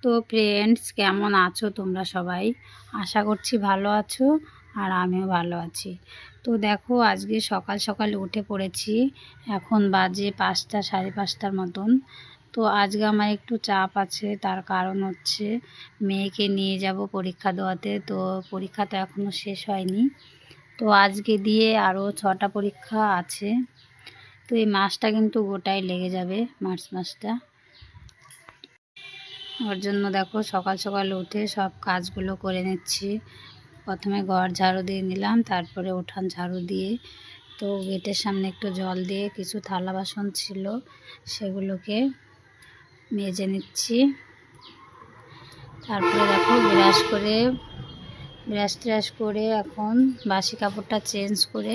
তো ফ্রেন্ডস, কেমন আছো তোমরা সবাই? আশা করছি ভালো আছো, আর আমিও ভালো আছি। তো দেখো, আজকে সকাল সকাল উঠে পড়েছি। এখন বাজে 5টা, 5:30টার মতন। তো আজকে আমার একটু চাপ আছে, তার কারণ হচ্ছে মেয়েকে নিয়ে যাব পরীক্ষা দেওয়াতে। তো পরীক্ষা তো এখনও শেষ হয়নি। তো আজকে দিয়ে আরও 6টা পরীক্ষা আছে। তো এই মাসটা কিন্তু গোটাই লেগে যাবে, মার্চ মাসটা। ওর জন্য দেখো সকাল সকাল উঠে সব কাজগুলো করে নিচ্ছি। প্রথমে ঘর ঝাড়ু দিয়ে নিলাম, তারপরে উঠান ঝাড়ু দিয়ে, তো গেটের সামনে একটু জল দিয়ে কিছু থালা বাসন ছিল সেগুলোকে মেজে নিচ্ছি। তারপরে দেখো ব্রাশ ট্রাশ করে এখন বাসি কাপড়টা চেঞ্জ করে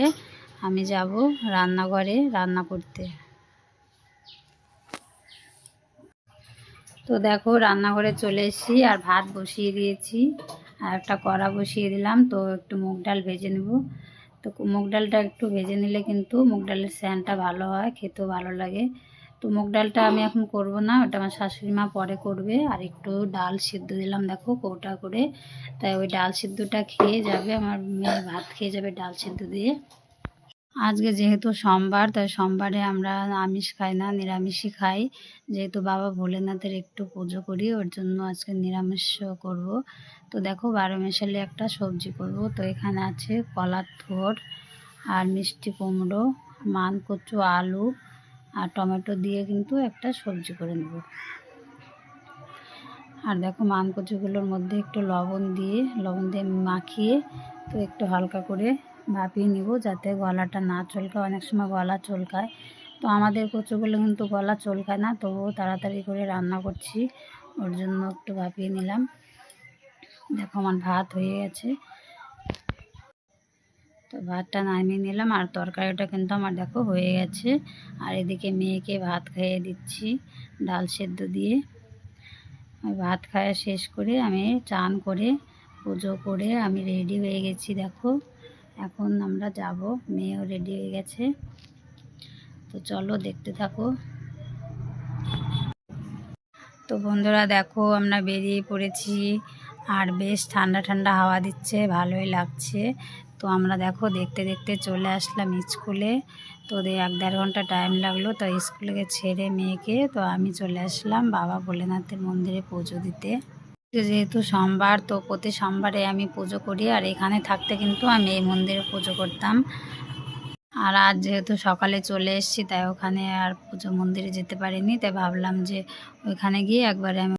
আমি যাব রান্নাঘরে রান্না করতে। তো দেখো রান্নাঘরে চলে এসেছি, আর ভাত বসিয়ে দিয়েছি, আর একটা কড়া বসিয়ে দিলাম। তো একটু মুগ ডাল ভেজে নেব। তো মুগ ডালটা একটু ভেজে নিলে কিন্তু মুগ ডালের স্যানটা ভালো হয়, খেতেও ভালো লাগে। তো মুগ ডালটা আমি এখন করব না, ওটা আমার শাশুড়ি মা পরে করবে। আর একটু ডাল সিদ্ধ দিলাম দেখো কৌটা করে, তাই ওই ডাল সিদ্ধটা খেয়ে যাবে, আমার মেয়ে ভাত খেয়ে যাবে ডাল সিদ্ধ দিয়ে। আজকে যেহেতু সোমবার, তাই সোমবারে আমরা আমিষ খাই না, নিরামিষই খাই। যেহেতু বাবা ভোলেনাথের একটু পুজো করি, ওর জন্য আজকে নিরামিষ করব। তো দেখো 12 মিশালি একটা সবজি করব। তো এখানে আছে কলার থোড় আর মিষ্টি কুমড়ো, মানকচু, আলু আর টমেটো দিয়ে কিন্তু একটা সবজি করে নেব। আর দেখো মানকচুগুলোর মধ্যে একটু লবণ দিয়ে মাখিয়ে তো একটু হালকা করে ভাপিয়ে নিব, যাতে গলাটা না চলকায়। অনেক সময় গলা চলকায়, তো আমাদের কচুগুলো কিন্তু গলা চলকায় না, তবুও তাড়াতাড়ি করে রান্না করছি, ওর জন্য একটু ভাপিয়ে নিলাম। দেখো আমার ভাত হয়ে গেছে, তো ভাতটা নামিয়ে নিলাম। আর তরকারিটা কিন্তু আমার দেখো হয়ে গেছে। আর এদিকে মেয়েকে ভাত খাইয়ে দিচ্ছি ডাল সেদ্ধ দিয়ে। ভাত খাওয়া শেষ করে আমি চান করে পুজো করে আমি রেডি হয়ে গেছি। দেখো এখন আমরা যাব, মেয়েও রেডি হয়ে গেছে। তো চলো দেখতে থাকো। তো বন্ধুরা দেখো আমরা বেরিয়ে পড়েছি, আর বেশ ঠান্ডা ঠান্ডা হাওয়া দিচ্ছে, ভালোই লাগছে। তো আমরা দেখো দেখতে দেখতে চলে আসলাম স্কুলে। তো 1-1.5 ঘন্টা টাইম লাগলো। তো স্কুলে ছেড়ে মেয়েকে তো আমি চলে আসলাম বাবা ভোলেনাথের মন্দিরে পুজো দিতে। যেহেতু সোমবার, তো প্রতি সোমবারে আমি পুজো করি, আর এখানে থাকতে কিন্তু আমি এই মন্দিরে পুজো করতাম। আর আজ যেহেতু সকালে চলে এসেছি, তাই ওখানে আর পুজো মন্দিরে যেতে পারিনি, তাই ভাবলাম যে ওইখানে গিয়ে একবারে আমি